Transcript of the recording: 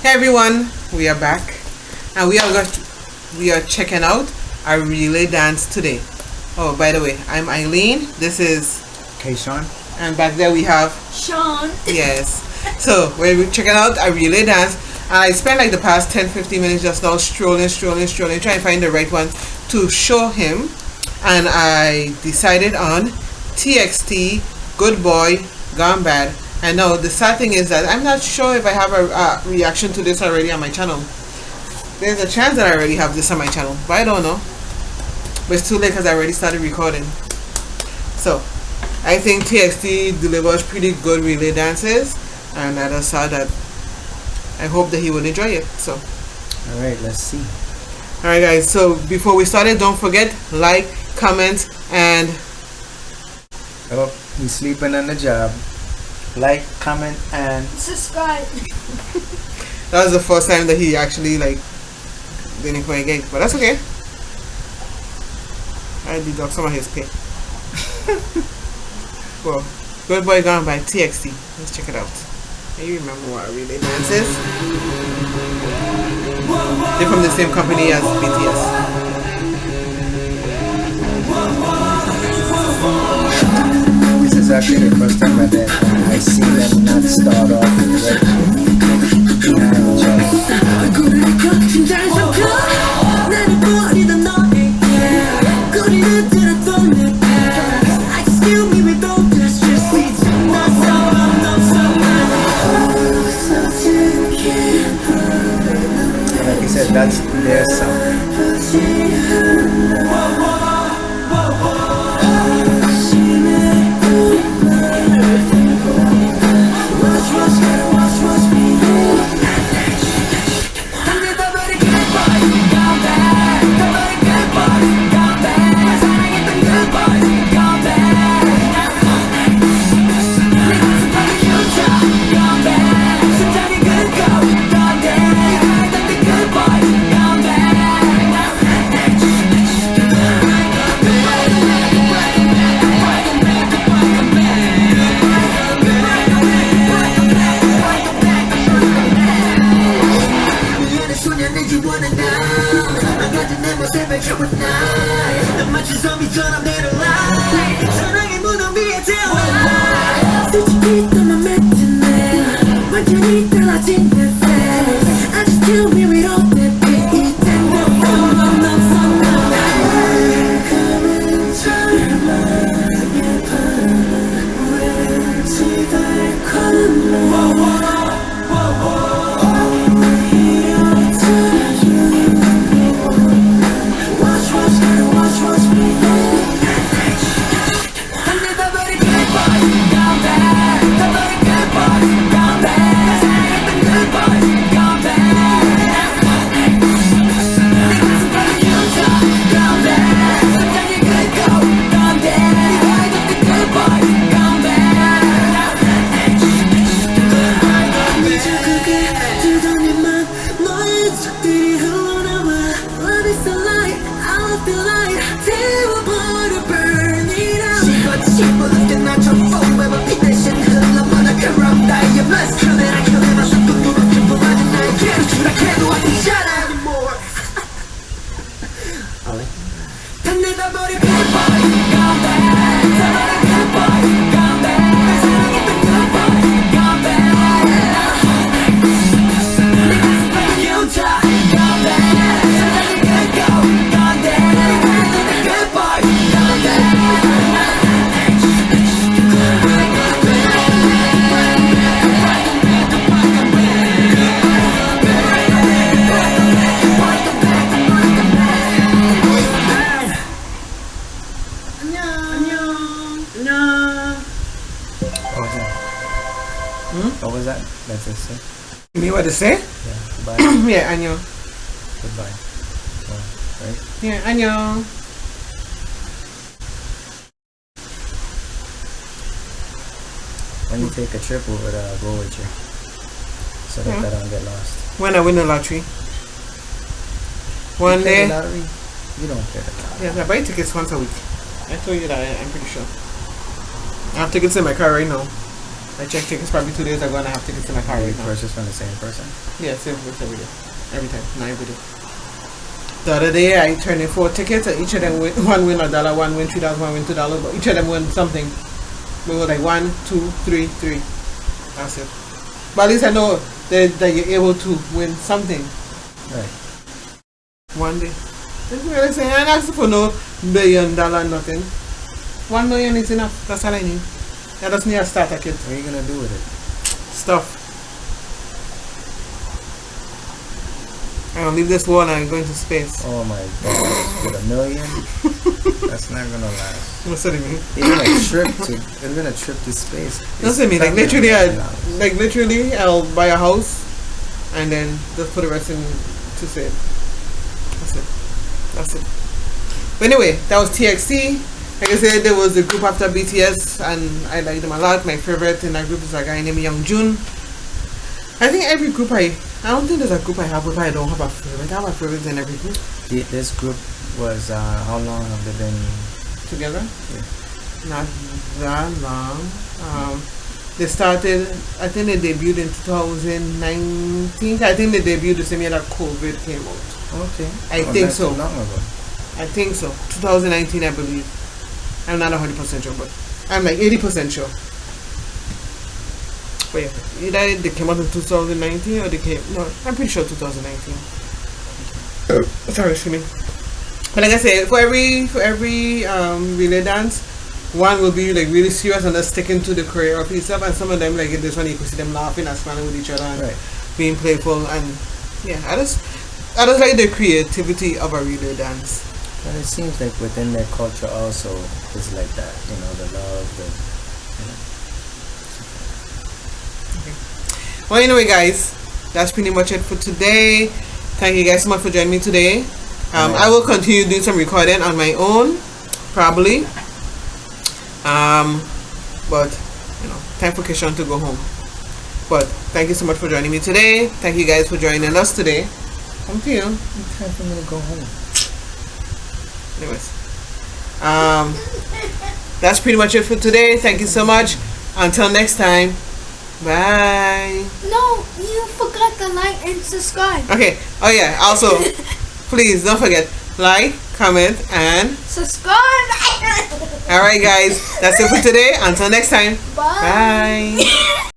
Hey everyone, we are back, and we are checking out our relay dance today. Oh, by the way, I'm Eileen. This is Sean. And back there we have Sean. Yes. So we're checking out our relay dance, and I spent like the past 10-15 minutes just now strolling, trying to find the right one to show him, and I decided on TXT, Good Boy Gone Bad. And now the sad thing is that I'm not sure if I have a reaction to this already on my channel. There's a chance that I already have this on my channel, but I don't know. But it's too late because I already started recording. So I think TXT delivers pretty good relay dances, and I just saw that. I hope that he will enjoy it. So alright, let's see. Alright guys, so before we started, don't forget, like, comment, and oh, he's sleeping on the job. Like, comment, and subscribe. That was the first time that he actually didn't play a game, but that's okay. I deduct some of his pay. Well, Good Boy Gone by TXT. Let's check it out. Can you remember what relay dance is? They're from the same company as BTS. This is actually the first time I see them not start off with like you said, that's their sound. What was that? That's it, sir? You mean what to say? Yeah, goodbye. Yeah, Anyo. Goodbye. Oh, right? Yeah, Anyo. When you take a trip over there, I'll go with you. So that I don't get lost. When I win the lottery. One You day. play the lottery? You don't play the lottery. Yeah, I buy tickets once a week. I told you that, I'm pretty sure. I have tickets in my car right now. I checked tickets probably 2 days ago and I have tickets in my car right now. Purchased from the same person? Yeah, same place every day. Every time, not every day. The other day I turned in 4 tickets and each of them win, one win $1, one win $3, one win $2, but each of them win something. We were like 1, 2, 3, 3. That's it. But at least I know that you're able to win something. Right. One day. That's what I'm saying. I ain't asking for no $1 billion nothing. 1 million is enough. That's all I need. I just need a starter kit. What are you gonna do with it? Stuff. I'm gonna leave this world and I'm going to space. Oh my god. With $1 million? That's not gonna last. What's that mean? Even a trip to space. That's what I mean. Like literally, I'll buy a house and then just put the rest in to save. That's it. But anyway, that was TXT. Like I said, there was a group after BTS and I like them a lot. My favorite in that group is a guy named Youngjun. I think every group I don't think there's a group I have where I don't have a favorite. I have a favorite in every group. This group was, how long have they been together? Yeah. Not that long. They started, I think they debuted in 2019. I think they debuted the same year that COVID came out. Okay. I think so. Long ago. I think so. 2019, I believe. I'm not 100% sure, but I'm like 80% sure. Wait, either they came out in 2019 or they came. No, I'm pretty sure 2019. Sorry, excuse me. But like I said, for every relay dance, one will be like really serious and just sticking to the choreography itself, and some of them like in this one you can see them laughing and smiling with each other and being playful, and yeah, I just like the creativity of a relay dance. But it seems like within their culture also is like that, you know, the love, Okay. Well, anyway, guys, that's pretty much it for today. Thank you guys so much for joining me today. I will continue doing some recording on my own, probably. But you know, time for Kishan to go home. But thank you so much for joining me today. Thank you guys for joining us today. Come to you. It's time for me to go home. Anyways, that's pretty much it for today. Thank you so much. Until next time, bye. No, you forgot to like and subscribe. Okay. Oh yeah. Also, please don't forget, like, comment, and subscribe. All right, guys. That's it for today. Until next time. Bye. Bye.